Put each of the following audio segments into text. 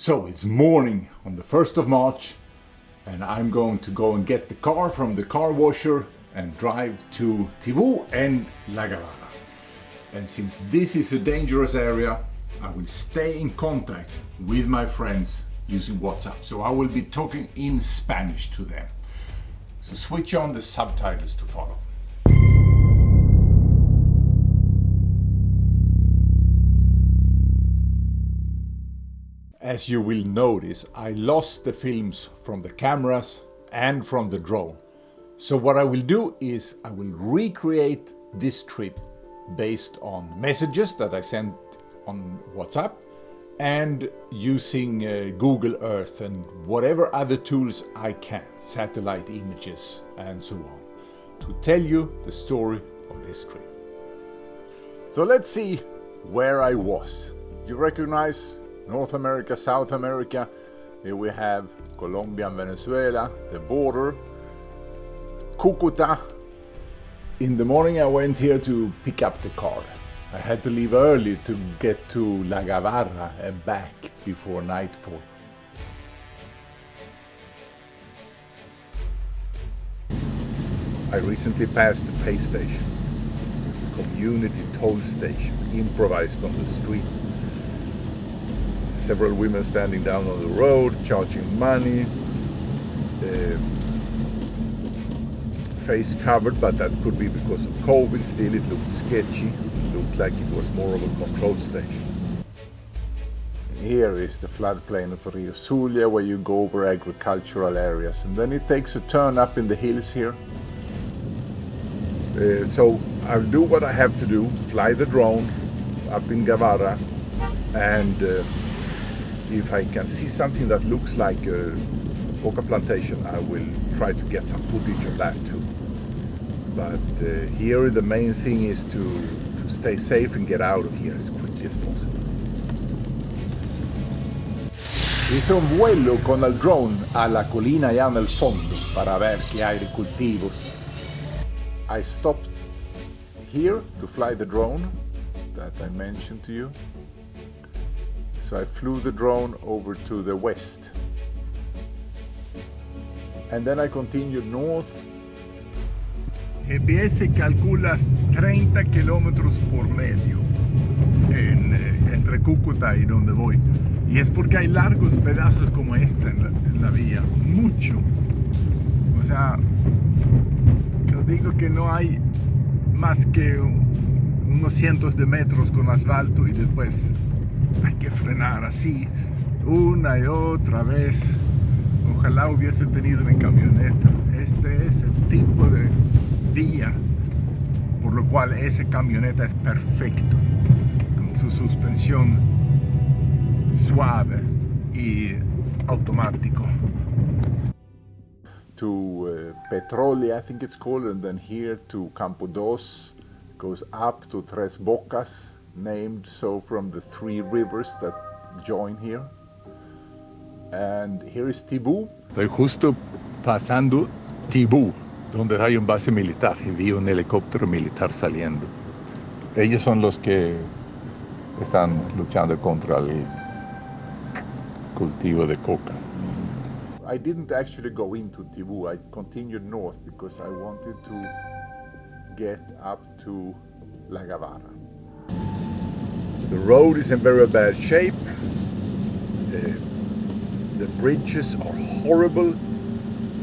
So it's morning on the 1st of March and I'm going to go and get the car from the car washer and drive to Tibú and La Gavara. And since this is a dangerous area, I will stay in contact with my friends using WhatsApp. So I will be talking in Spanish to them. So switch on the subtitles to follow. As you will notice, I lost the films from the cameras and from the drone. So what I will do is I will recreate this trip based on messages that I sent on WhatsApp and using Google Earth and whatever other tools I can, satellite images and so on, to tell you the story of this trip. So let's see where I was. You recognize North America, South America. Here we have Colombia and Venezuela, the border. Cúcuta. In the morning I went here to pick up the car. I had to leave early to get to La Gavara and back before nightfall. I recently passed the pay station, the community toll station, improvised on the street. Several women standing down on the road, charging money, face covered, but that could be because of COVID. Still, it looked sketchy. It looked like it was more of a control station. Here is the floodplain of Rio Zulia, where you go over agricultural areas, and then it takes a turn up in the hills here. So I'll do what I have to do, fly the drone up in Gavara, and if I can see something that looks like a coca plantation, I will try to get some footage of that too. But here the main thing is to stay safe and get out of here as quickly as possible. Hice un vuelo con el drone a la colina allá en el fondo para ver si hay cultivos. I stopped here to fly the drone that I mentioned to you. So I flew the drone over to the west. And then I continued north. GPS calcula 30 kilómetros por medio entre Cúcuta y donde voy. Y es porque hay largos pedazos como este en la vía. Mucho. O sea, yo digo que no hay más que unos cientos de metros con asfalto y después hay que frenar así una y otra vez. Ojalá hubiese tenido mi camioneta. Este es el tipo de vía por lo cual esa camioneta es perfecto, con su suspensión suave y automático. To Petroli, I think it's called, and then here to Campo Dos, goes up to Tres Bocas, named so from the three rivers that join here. And here is Tibú. Estoy justo pasando Tibú, donde hay un base militar, y vi un helicóptero militar saliendo. Ellos son los que están luchando contra el cultivo de coca. I didn't actually go into Tibú. I continued north because I wanted to get up to La Gavara. The road is in very bad shape. The bridges are horrible,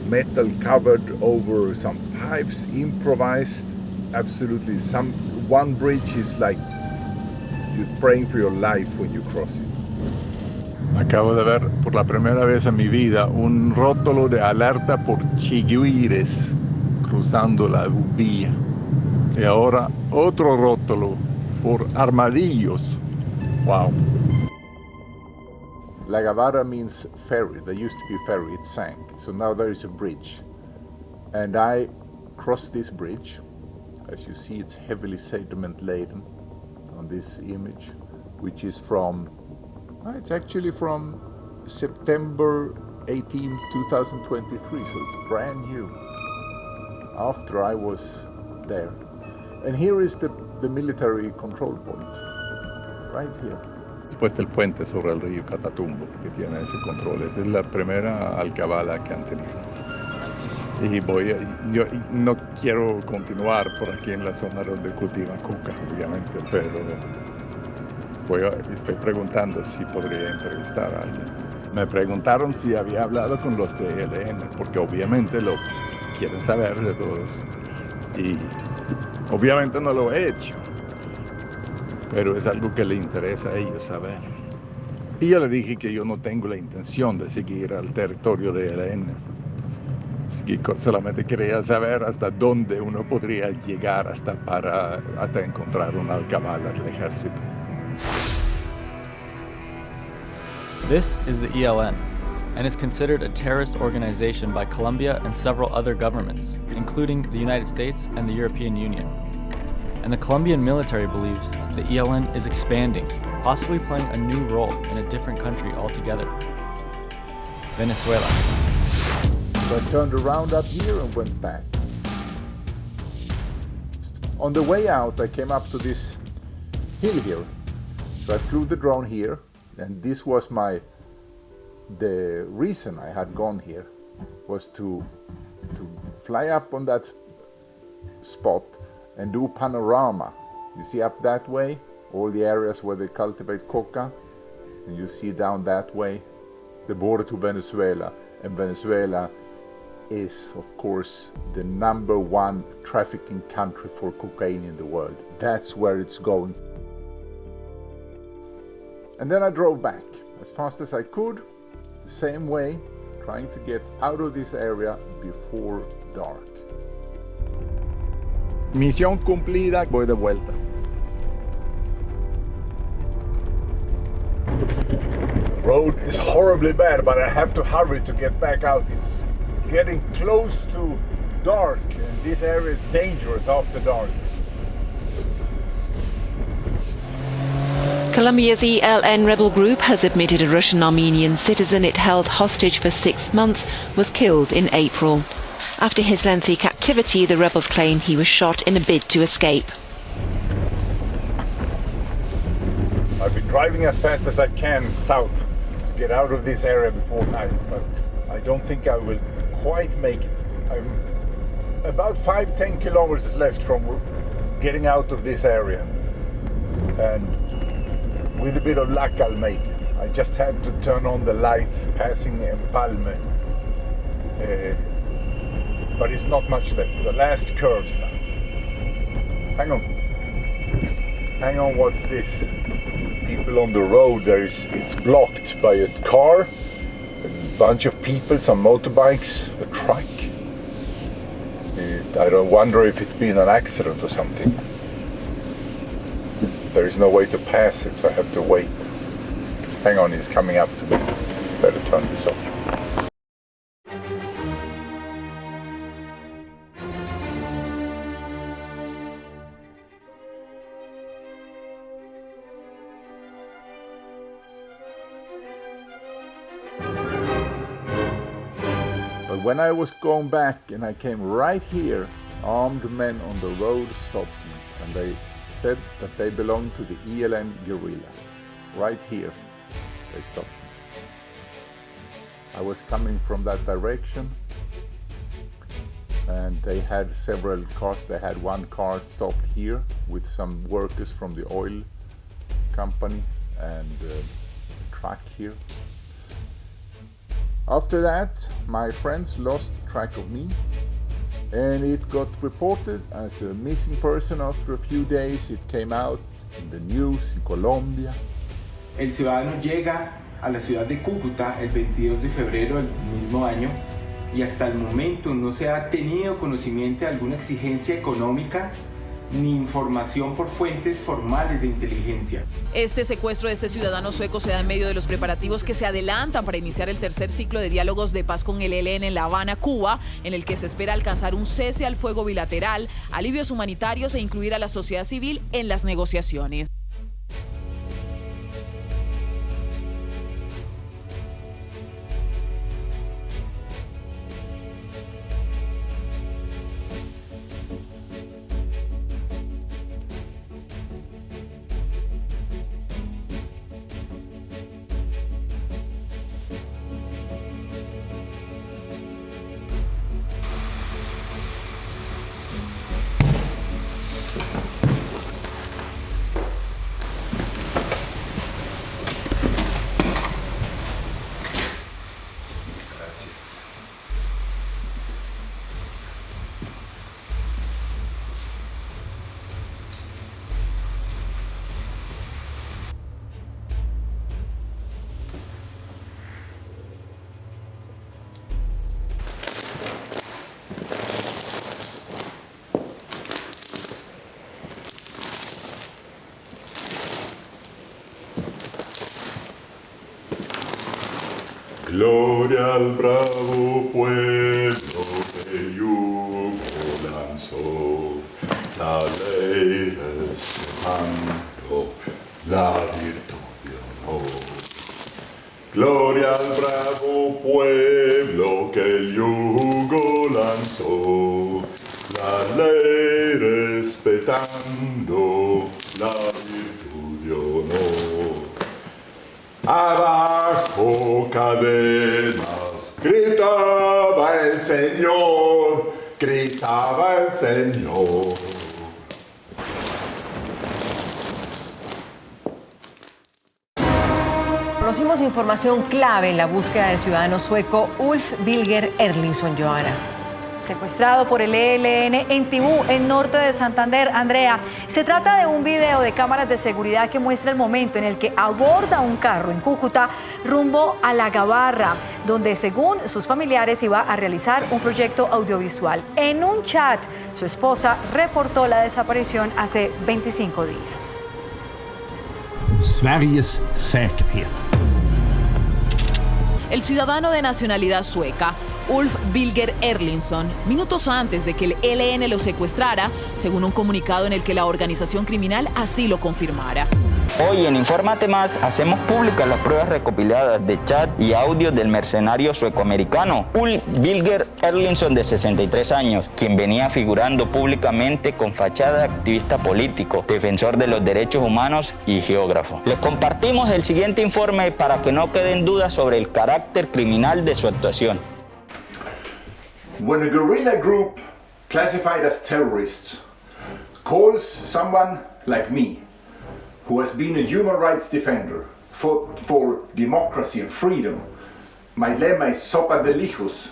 metal covered over some pipes, improvised, absolutely. One bridge is like you're praying for your life when you cross it. Acabo de ver por la primera vez en mi vida un rótulo de alerta por chigüires cruzando la vía. Y ahora otro rótulo por armadillos. Wow. La Gavara means ferry. There used to be a ferry, it sank. So now there is a bridge. And I crossed this bridge. As you see, it's heavily sediment laden on this image, which is from, it's actually from September 18, 2023. So it's brand new, after I was there. And here is the military control point, right here. puesto el puente sobre el río Catatumbo, que tiene ese control. Esa es la primera alcabala que han tenido. Y yo no quiero continuar por aquí en la zona donde cultivan coca, obviamente, pero estoy preguntando si podría entrevistar a alguien. Me preguntaron si había hablado con los de ELN, porque obviamente lo quieren saber de todo eso. Y obviamente no lo he hecho, pero es algo que le interesa a ellos saber. Y yo le dije que yo no tengo la intención de seguir al territorio de ELN. Así que solamente quería saber hasta dónde uno podría llegar hasta encontrar una alcabala del ejército. This is the ELN, and is considered a terrorist organization by Colombia and several other governments, including the United States and the European Union. And the Colombian military believes the ELN is expanding, possibly playing a new role in a different country altogether. Venezuela. So I turned around up here and went back. On the way out, I came up to this hill here. So I flew the drone here, and this was the reason I had gone here was to fly up on that spot and do panorama. You see up that way, all the areas where they cultivate coca, and you see down that way, the border to Venezuela, and Venezuela is, of course, the #1 trafficking country for cocaine in the world. That's where it's going. And then I drove back as fast as I could, the same way, trying to get out of this area before dark. Misión cumplida, voy de vuelta. The road is horribly bad, but I have to hurry to get back out. It's getting close to dark, and this area is dangerous after dark. Colombia's ELN rebel group has admitted a Russian-Armenian citizen it held hostage for 6 months was killed in April. After his lengthy captivity, the rebels claim he was shot in a bid to escape. I've been driving as fast as I can south to get out of this area before night, but I don't think I will quite make it. I'm about 5-10 kilometers left from getting out of this area, and with a bit of luck I'll make it. I just had to turn on the lights passing Empalme, but it's not much left. The last curves now. Hang on, what's this? People on the road, it's blocked by a car, a bunch of people, some motorbikes, a truck. I don't wonder if it's been an accident or something. There is no way to pass it, so I have to wait. Hang on, he's coming up to me. Better turn this off. But when I was going back and I came right here, armed men on the road stopped me, and they said that they belonged to the ELN guerrilla. Right here, they stopped me. I was coming from that direction, and they had several cars. They had one car stopped here with some workers from the oil company and a truck here. After that, my friends lost track of me, and it got reported as a missing person. After a few days, it came out in the news in Colombia. El ciudadano llega a la ciudad de Cúcuta el 22 de febrero del mismo año y hasta el momento no se ha tenido conocimiento de alguna exigencia económica ni información por fuentes formales de inteligencia. Este secuestro de este ciudadano sueco se da en medio de los preparativos que se adelantan para iniciar el tercer ciclo de diálogos de paz con el ELN en La Habana, Cuba, en el que se espera alcanzar un cese al fuego bilateral, alivios humanitarios e incluir a la sociedad civil en las negociaciones. Gloria al bravo pueblo que yugo lanzó, la ley respetando, la virtud de honor. Gloria al bravo pueblo que el yugo lanzó, la ley respetando, la virtud de honor. Abajo cadenas, gritaba el Señor, gritaba el Señor. Conocimos información clave en la búsqueda del ciudadano sueco Ulf Birger Erlingsson, Johanna. Secuestrado por el ELN en Tibú, en norte de Santander. Andrea, se trata de un video de cámaras de seguridad que muestra el momento en el que aborda un carro en Cúcuta rumbo a La Gabarra, donde según sus familiares iba a realizar un proyecto audiovisual. En un chat, su esposa reportó la desaparición hace 25 días. Sveriges säkerhet. El ciudadano de nacionalidad sueca, Ulf Birger Erlingsson, minutos antes de que el ELN lo secuestrara, según un comunicado en el que la organización criminal así lo confirmara. Hoy en Infórmate Más hacemos públicas las pruebas recopiladas de chat y audios del mercenario suecoamericano Ulf Birger Erlingsson, de 63 años, quien venía figurando públicamente con fachada de activista político, defensor de los derechos humanos y geógrafo. Les compartimos el siguiente informe para que no queden dudas sobre el carácter criminal de su actuación. When a guerrilla group classified as terrorists calls someone like me, who has been a human rights defender, fought for democracy and freedom, my lema is Sopa de Lijos,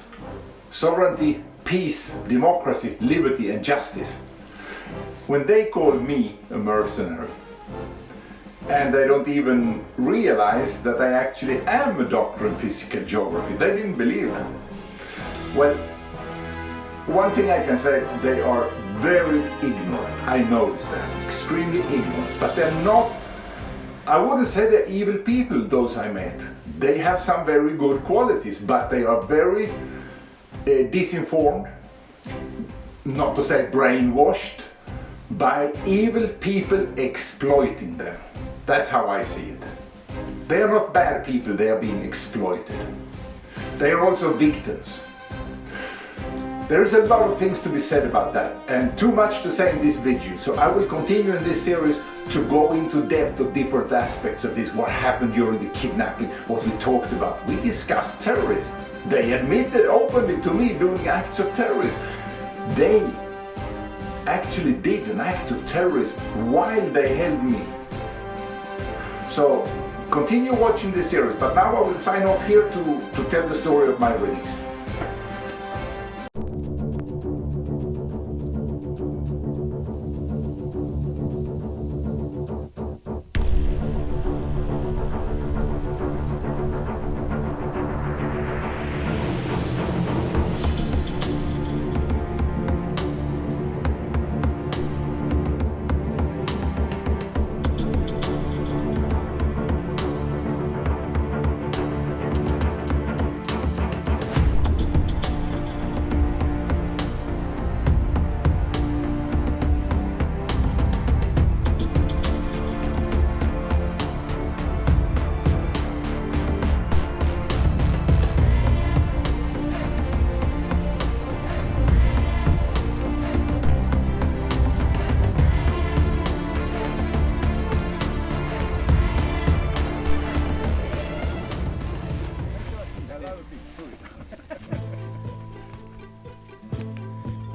sovereignty, peace, democracy, liberty and justice. When they call me a mercenary, and they don't even realize that I actually am a doctor in physical geography, they didn't believe that. Well, one thing I can say, they are very ignorant. I noticed that, extremely ignorant. But they're not, I wouldn't say they're evil people, those I met. They have some very good qualities, but they are very disinformed, not to say brainwashed, by evil people exploiting them. That's how I see it. They are not bad people, they are being exploited. They are also victims. There's a lot of things to be said about that, and too much to say in this video, so I will continue in this series to go into depth of different aspects of this, what happened during the kidnapping, what we talked about. We discussed terrorism. They admitted openly to me doing acts of terrorism. They actually did an act of terrorism while they held me. So continue watching this series, but now I will sign off here to tell the story of my release.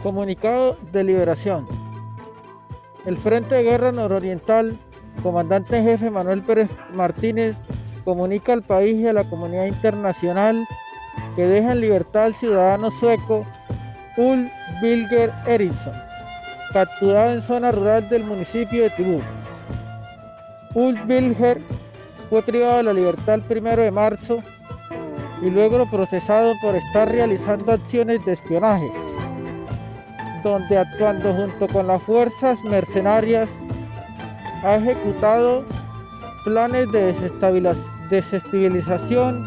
Comunicado de liberación. El Frente de Guerra Nororiental, comandante en jefe Manuel Pérez Martínez, comunica al país y a la comunidad internacional que deja en libertad al ciudadano sueco Ulf Birger Erlingsson, capturado en zona rural del municipio de Tibú. Ulf Birger fue privado de la libertad el 1 de marzo y luego procesado por estar realizando acciones de espionaje, donde actuando junto con las fuerzas mercenarias ha ejecutado planes de desestabilización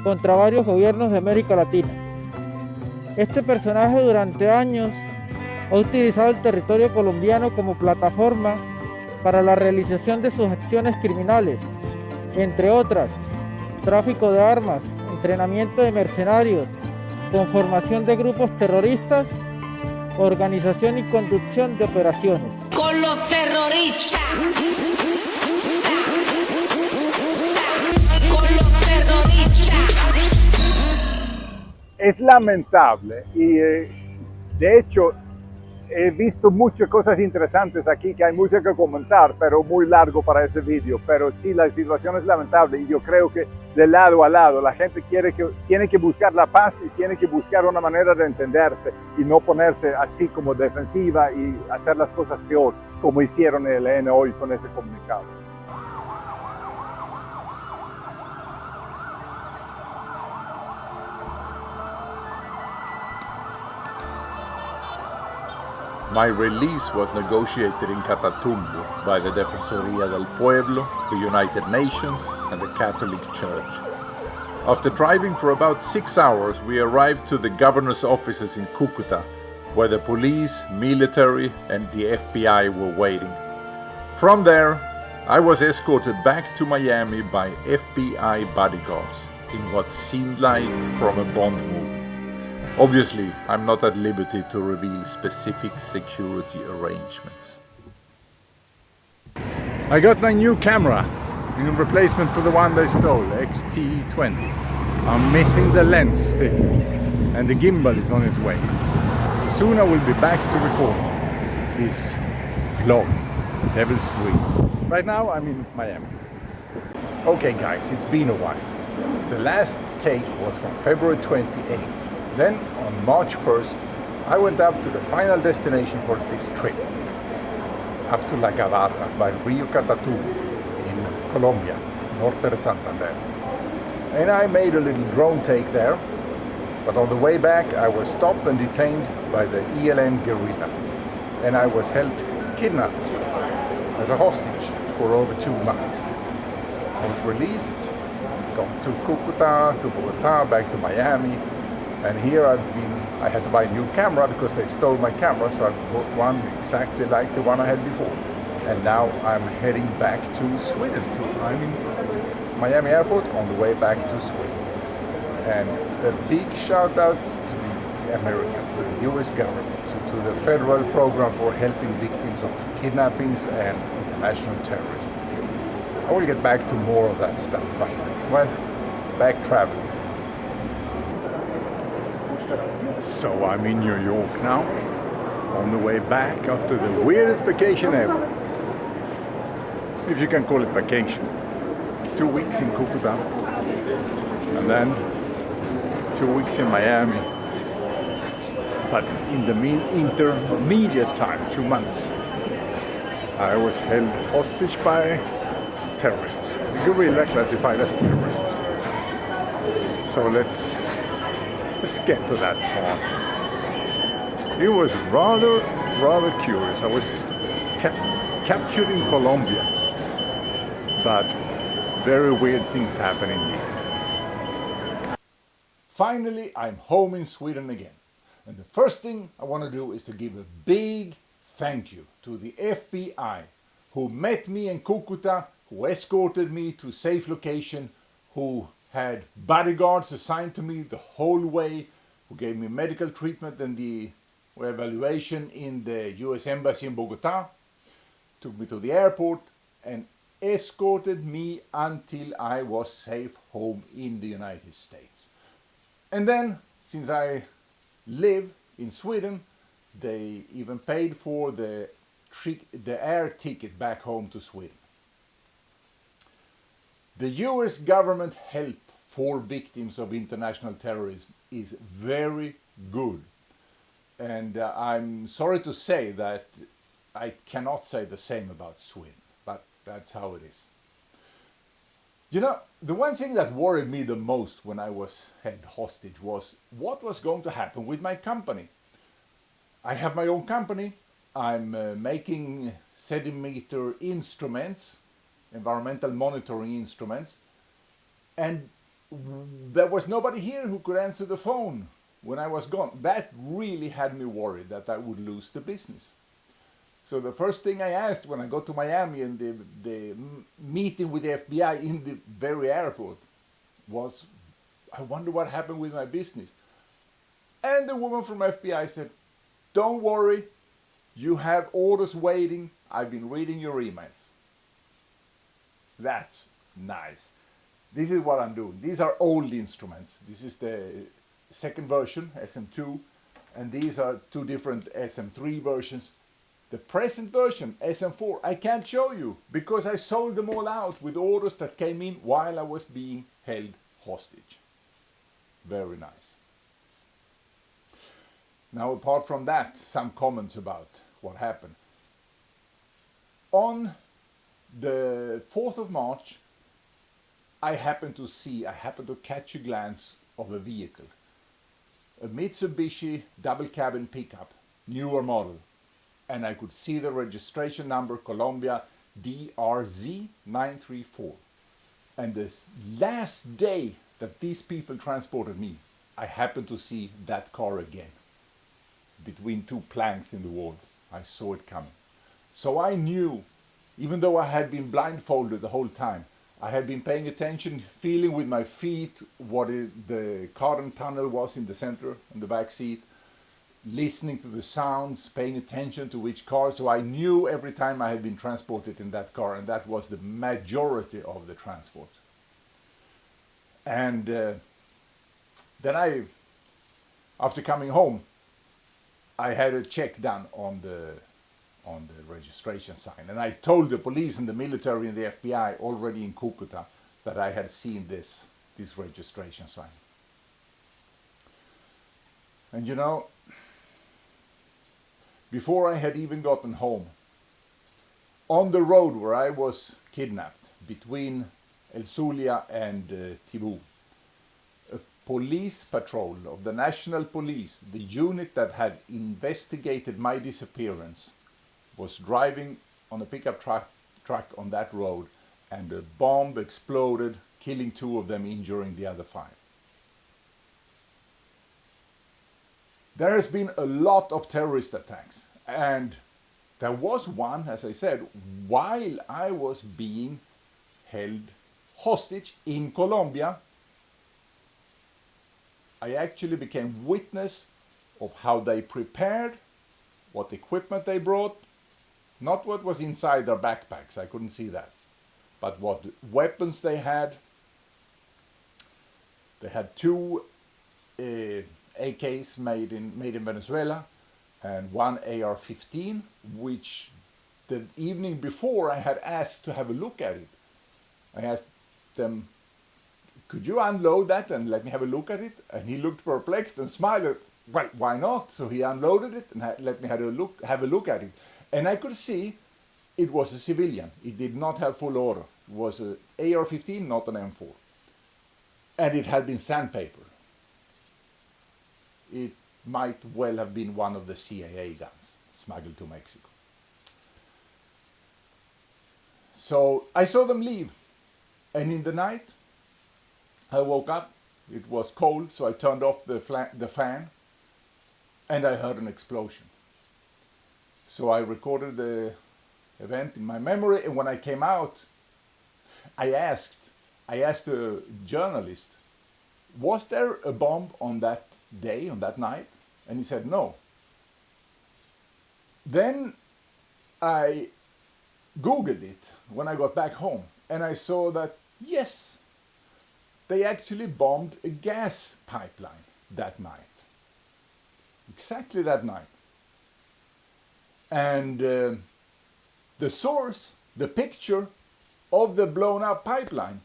contra varios gobiernos de América Latina. Este personaje durante años ha utilizado el territorio colombiano como plataforma para la realización de sus acciones criminales, entre otras, tráfico de armas, entrenamiento de mercenarios, conformación de grupos terroristas, organización y conducción de operaciones. Con los terroristas. Con los terroristas. Es lamentable y de hecho he visto muchas cosas interesantes aquí que hay mucho que comentar, pero muy largo para ese vídeo. Pero sí, la situación es lamentable y yo creo que de lado a lado la gente tiene que buscar la paz y tiene que buscar una manera de entenderse y no ponerse así como defensiva y hacer las cosas peor, como hicieron el ELN hoy con ese comunicado. My release was negotiated in Catatumbo by the Defensoría del Pueblo, the United Nations, and the Catholic Church. After driving for about 6 hours, we arrived to the governor's offices in Cúcuta, where the police, military, and the FBI were waiting. From there, I was escorted back to Miami by FBI bodyguards in what seemed like from a Bond movie. Obviously, I'm not at liberty to reveal specific security arrangements. I got my new camera in replacement for the one they stole, XT20. I'm missing the lens stick and the gimbal is on its way. Soon I will be back to record this vlog, Devil's Green. Right now I'm in Miami. Okay guys, it's been a while. The last take was from February 28th. Then, on March 1st, I went up to the final destination for this trip, up to La Gavarra by Rio Catatumbo in Colombia, Norte de Santander. And I made a little drone take there, but on the way back I was stopped and detained by the ELN guerrilla, and I was held kidnapped as a hostage for over 2 months. I was released, gone to Cúcuta, to Bogotá, back to Miami. And here I had to buy a new camera because they stole my camera, so I bought one exactly like the one I had before. And now I'm heading back to Sweden. So I'm in Miami Airport on the way back to Sweden. And a big shout out to the Americans, to the US government, to the federal program for helping victims of kidnappings and international terrorism. I will get back to more of that stuff, but well, back traveling. So I'm in New York now, on the way back after the weirdest vacation ever. If you can call it vacation. 2 weeks in Cúcuta, and then 2 weeks in Miami. But in the intermediate time, 2 months, I was held hostage by terrorists. The guerrilla classified as terrorists. So let's get to that part. It was rather curious. I was captured in Colombia, but very weird things happen indeed. Finally, I'm home in Sweden again. And the first thing I want to do is to give a big thank you to the FBI who met me in Cúcuta, who escorted me to a safe location, who had bodyguards assigned to me the whole way, who gave me medical treatment and the evaluation in the US Embassy in Bogotá, took me to the airport and escorted me until I was safe home in the United States. And then, since I live in Sweden, they even paid for the air ticket back home to Sweden. The US government help for victims of international terrorism is very good. And I'm sorry to say that I cannot say the same about Sweden, but that's how it is. You know, the one thing that worried me the most when I was held hostage was what was going to happen with my company. I have my own company. I'm making sedimeter instruments, environmental monitoring instruments, and there was nobody here who could answer the phone when I was gone. That really had me worried that I would lose the business. So the first thing I asked when I got to Miami and the meeting with the FBI in the very airport was, I wonder what happened with my business. And the woman from FBI said, don't worry, you have orders waiting. I've been reading your emails. That's nice. This is what I'm doing. These are old instruments. This is the second version, SM2, and these are two different SM3 versions. The present version, SM4, I can't show you because I sold them all out with orders that came in while I was being held hostage. Very nice. Now, apart from that, some comments about what happened. On the 4th of March, I happened to catch a glance of a vehicle. A Mitsubishi double cabin pickup, newer model. And I could see the registration number, Colombia DRZ934. And this last day that these people transported me, I happened to see that car again. Between two planks in the wall, I saw it coming. So I knew, even though I had been blindfolded the whole time, I had been paying attention, feeling with my feet what the cardan tunnel was in the center, in the back seat, listening to the sounds, paying attention to which car. So I knew every time I had been transported in that car, and that was the majority of the transport. And then after coming home, I had a check done on the registration sign, and I told the police and the military and the FBI already in Cucuta that I had seen this registration sign. And you know, before I had even gotten home, on the road where I was kidnapped between El Zulia and Tibú, a police patrol of the National Police, the unit that had investigated my disappearance, was driving on a pickup truck on that road, and a bomb exploded, killing 2 of them, injuring the other 5. There has been a lot of terrorist attacks, and there was one, as I said, while I was being held hostage in Colombia. I actually became witness of how they prepared, what equipment they brought, not what was inside their backpacks, I couldn't see that, but what weapons they had. They had 2 AKs made in Venezuela and 1 AR-15, which the evening before I had asked to have a look at it. I asked them, could you unload that and let me have a look at it? And he looked perplexed and smiled. Well, why not? So he unloaded it and let me have a look at it. And I could see it was a civilian. It did not have full order. It was an AR-15, not an M4. And it had been sandpapered. It might well have been one of the CIA guns smuggled to Mexico. So I saw them leave. And in the night, I woke up. It was cold, so I turned off the fan, and I heard an explosion. So I recorded the event in my memory, and when I came out, I asked a journalist, was there a bomb on that day, on that night? And he said no. Then I Googled it when I got back home, and I saw that, yes, they actually bombed a gas pipeline that night. Exactly that night. And the source, the picture of the blown up pipeline,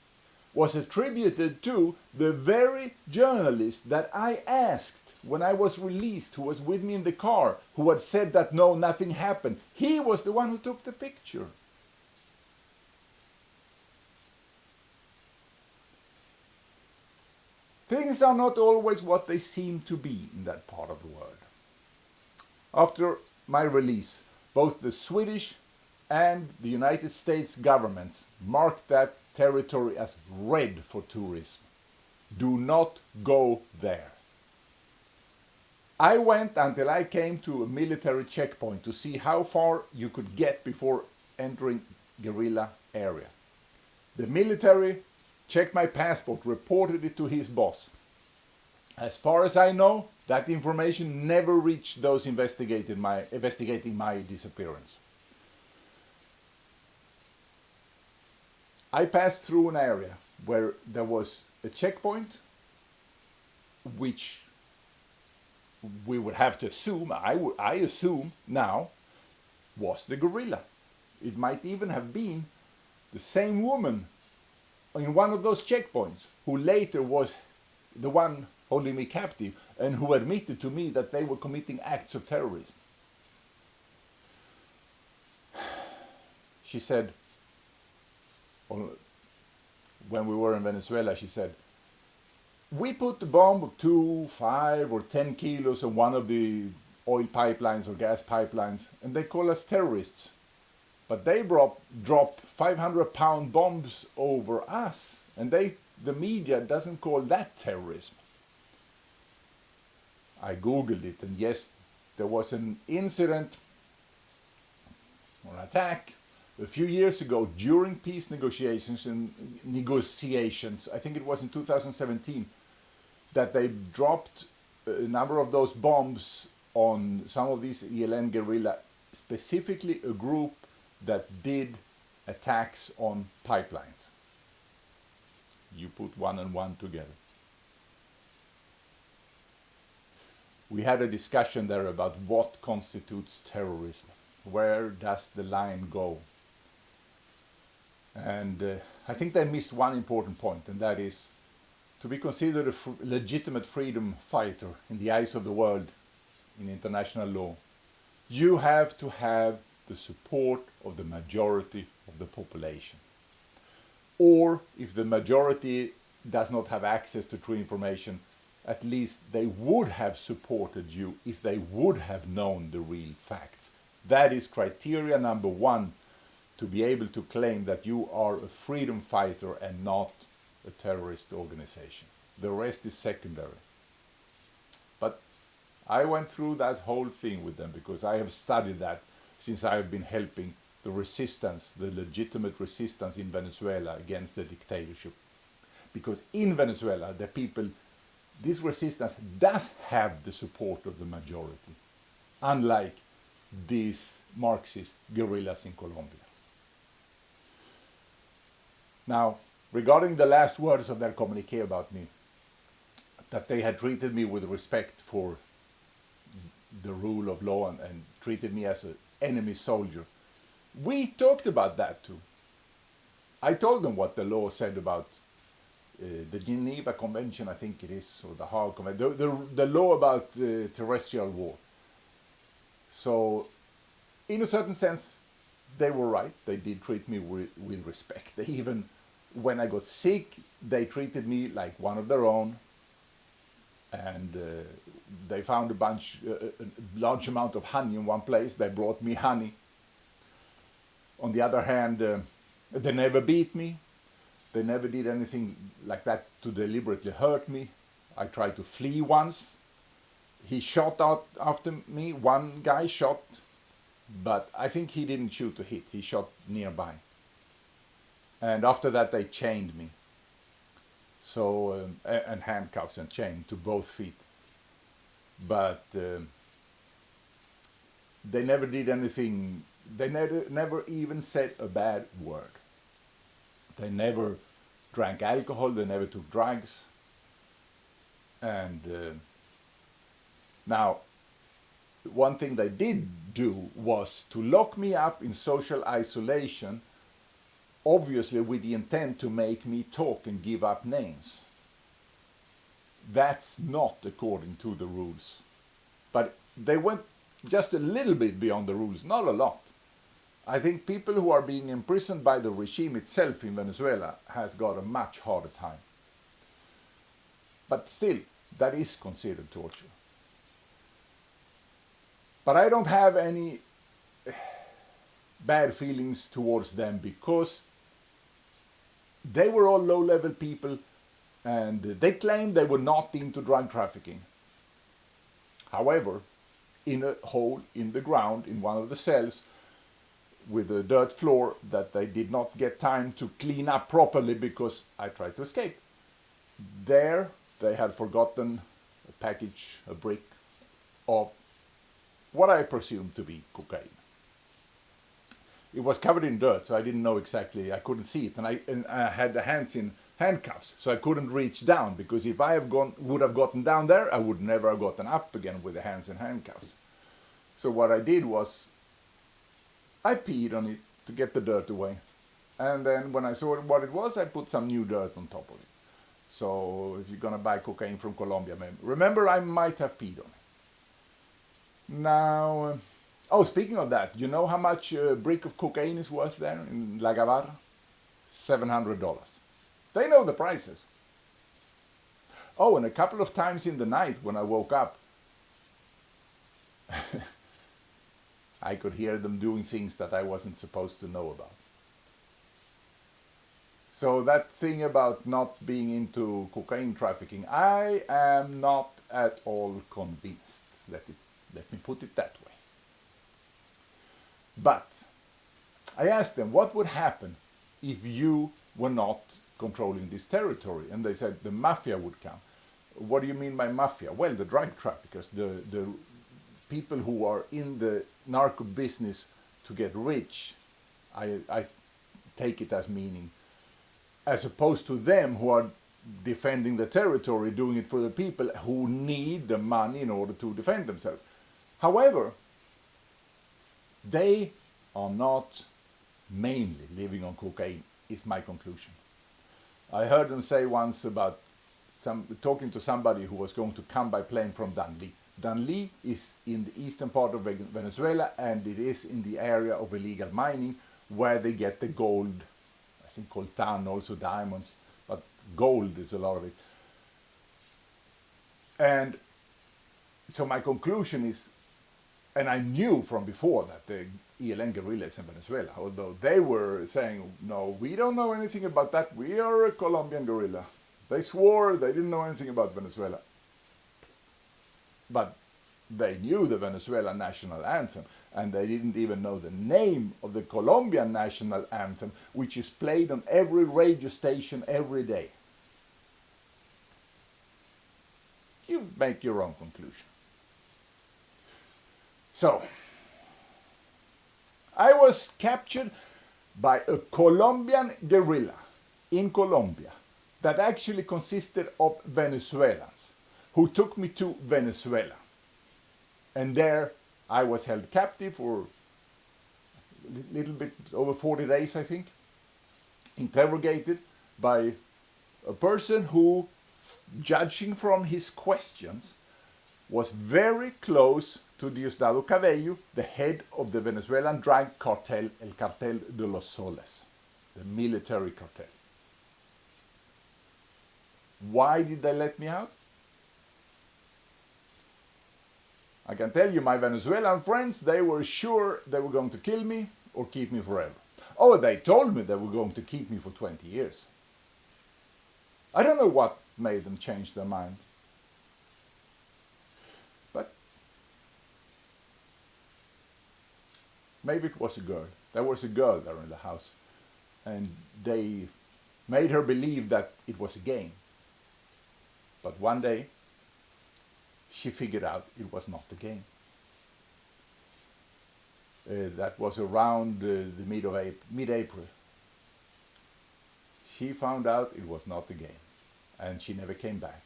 was attributed to the very journalist that I asked when I was released, who was with me in the car, who had said that no, nothing happened. He was the one who took the picture. Things are not always what they seem to be in that part of the world. After my release, both the Swedish and the United States governments marked that territory as red for tourism. Do not go there. I went until I came to a military checkpoint to see how far you could get before entering guerrilla area. The military checked my passport, reported it to his boss. As far as I know, that information never reached those investigating my disappearance. I passed through an area where there was a checkpoint, which we would have to assume, I assume now, was the guerrilla. It might even have been the same woman in one of those checkpoints who later was the one holding me captive and who admitted to me that they were committing acts of terrorism. She said, when we were in Venezuela, she said, we put the bomb of 2, 5 or 10 kilos on one of the oil pipelines or gas pipelines, and they call us terrorists. But they drop 500-pound bombs over us, and the media doesn't call that terrorism. I googled it, and yes, there was an incident or attack a few years ago during peace negotiations, I think it was in 2017, that they dropped a number of those bombs on some of these ELN guerrilla, specifically a group that did attacks on pipelines. You put one and one together. We had a discussion there about what constitutes terrorism. Where does the line go? And I think they missed one important point, and that is to be considered a legitimate freedom fighter in the eyes of the world in international law. You have to have the support of the majority of the population. Or if the majority does not have access to true information, at least they would have supported you if they would have known the real facts. That is criteria number one to be able to claim that you are a freedom fighter and not a terrorist organization. The rest is secondary. But I went through that whole thing with them because I have studied that since I have been helping the resistance, the legitimate resistance in Venezuela against the dictatorship. Because in Venezuela, the people, this resistance does have the support of the majority, unlike these Marxist guerrillas in Colombia. Now, regarding the last words of their communique about me, that they had treated me with respect for the rule of law and treated me as an enemy soldier, we talked about that too. I told them what the law said about the Geneva Convention, I think it is, or the Hague Convention, the law about terrestrial war. So, in a certain sense, they were right. They did treat me with respect. They even, when I got sick, they treated me like one of their own. And they found a large amount of honey in one place. They brought me honey. On the other hand, they never beat me. They never did anything like that to deliberately hurt me. I tried to flee once. He shot out after me. One guy shot, but I think he didn't shoot to hit. He shot nearby. And after that, they chained me. So, and handcuffs and chain to both feet. But they never did anything. They never even said a bad word. They never drank alcohol. They never took drugs. And now, one thing they did do was to lock me up in social isolation, obviously with the intent to make me talk and give up names. That's not according to the rules. But they went just a little bit beyond the rules, not a lot. I think people who are being imprisoned by the regime itself in Venezuela has got a much harder time. But still, that is considered torture. But I don't have any bad feelings towards them because they were all low-level people And they claimed they were not into drug trafficking. However, in a hole in the ground in one of the cells with a dirt floor that they did not get time to clean up properly because I tried to escape. There they had forgotten a package, a brick of what I presumed to be cocaine. It was covered in dirt, so I didn't know exactly, I couldn't see it, and I had the hands in handcuffs, so I couldn't reach down, because if I would have gotten down there, I would never have gotten up again with the hands in handcuffs. So what I did was, I peed on it to get the dirt away, and then when I saw what it was, I put some new dirt on top of it. So if you're gonna buy cocaine from Colombia, remember I might have peed on it. Now, oh, speaking of that, you know how much a brick of cocaine is worth there in La Gavarra? $700. They know the prices. Oh, and a couple of times in the night when I woke up, I could hear them doing things that I wasn't supposed to know about. So that thing about not being into cocaine trafficking, I am not at all convinced. Let me put it that way. But I asked them, what would happen if you were not controlling this territory? And they said the mafia would come. What do you mean by mafia? Well, the drug traffickers, the people who are in the narco business to get rich, I take it as meaning, as opposed to them who are defending the territory, doing it for the people who need the money in order to defend themselves. However, they are not mainly living on cocaine, is my conclusion. I heard them say once about talking to somebody who was going to come by plane from Danlí. Danlí is in the eastern part of Venezuela, and it is in the area of illegal mining where they get the gold, I think coltan, also diamonds, but gold is a lot of it. And so my conclusion is, and I knew from before that the ELN guerrillas in Venezuela, although they were saying, no, we don't know anything about that, we are a Colombian guerrilla. They swore they didn't know anything about Venezuela. But they knew the Venezuelan national anthem, and they didn't even know the name of the Colombian national anthem, which is played on every radio station every day. You make your own conclusion. So, I was captured by a Colombian guerrilla in Colombia that actually consisted of Venezuelans who took me to Venezuela. And there I was held captive for a little bit over 40 days, I think, interrogated by a person who, judging from his questions, was very close to Diosdado Cabello, the head of the Venezuelan drug cartel, El Cartel de los Soles, the military cartel. Why did they let me out? I can tell you, my Venezuelan friends, they were sure they were going to kill me or keep me forever. Oh, they told me they were going to keep me for 20 years. I don't know what made them change their mind. But maybe it was a girl. There was a girl there in the house, and they made her believe that it was a game. But one day, she figured out it was not a game. That was around the mid-April. She found out it was not a game, and she never came back.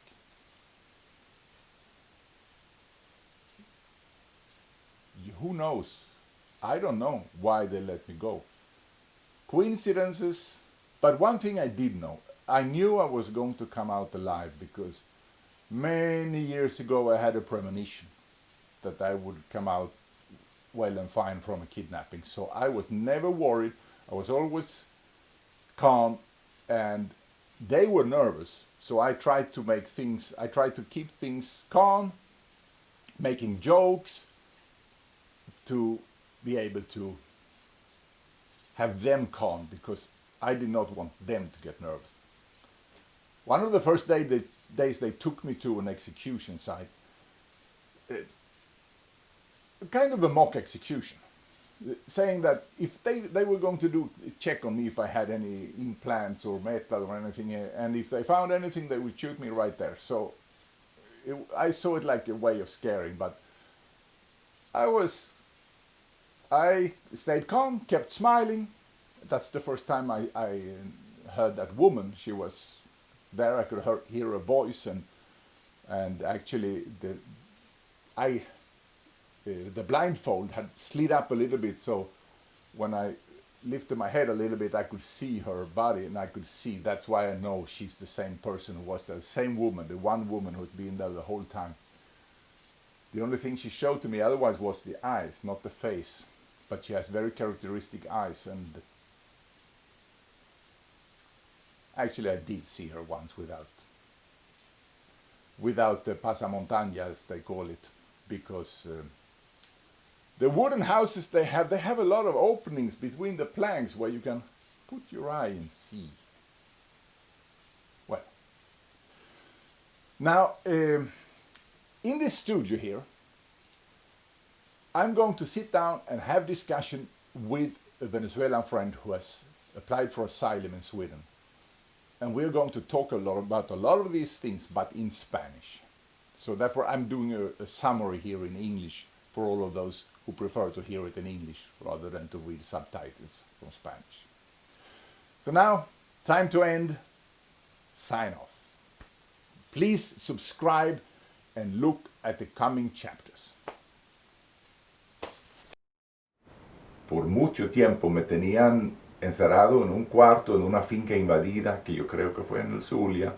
Who knows? I don't know why they let me go. Coincidences, but one thing I did know. I knew I was going to come out alive because many years ago I had a premonition that I would come out well and fine from a kidnapping. So I was never worried. I was always calm, and they were nervous. So I tried to keep things calm, making jokes to be able to have them calm, because I did not want them to get nervous. one of the first days they took me to an execution site, kind of a mock execution, saying that if they were going to check on me if I had any implants or metal or anything, and if they found anything, they would shoot me right there. So I saw it like a way of scaring, but I stayed calm, kept smiling. That's the first time I heard that woman. She was there. I could hear her voice, and actually the blindfold had slid up a little bit, so when I lifted my head a little bit, I could see her body, and I could see. That's why I know she's the same person who was there, the same woman, the one woman who's been there the whole time. The only thing she showed to me otherwise was the eyes, not the face. But she has very characteristic eyes, and actually I did see her once without the pasamontaña, as they call it, because the wooden houses they have a lot of openings between the planks where you can put your eye and see. Well, now in this studio here, I'm going to sit down and have discussion with a Venezuelan friend who has applied for asylum in Sweden. And we're going to talk about a lot of these things, but in Spanish. So therefore I'm doing a summary here in English for all of those who prefer to hear it in English rather than to read subtitles from Spanish. So now, time to end. Sign off. Please subscribe and look at the coming chapters. Por mucho tiempo me tenían encerrado en un cuarto en una finca invadida, que yo creo que fue en el Zulia,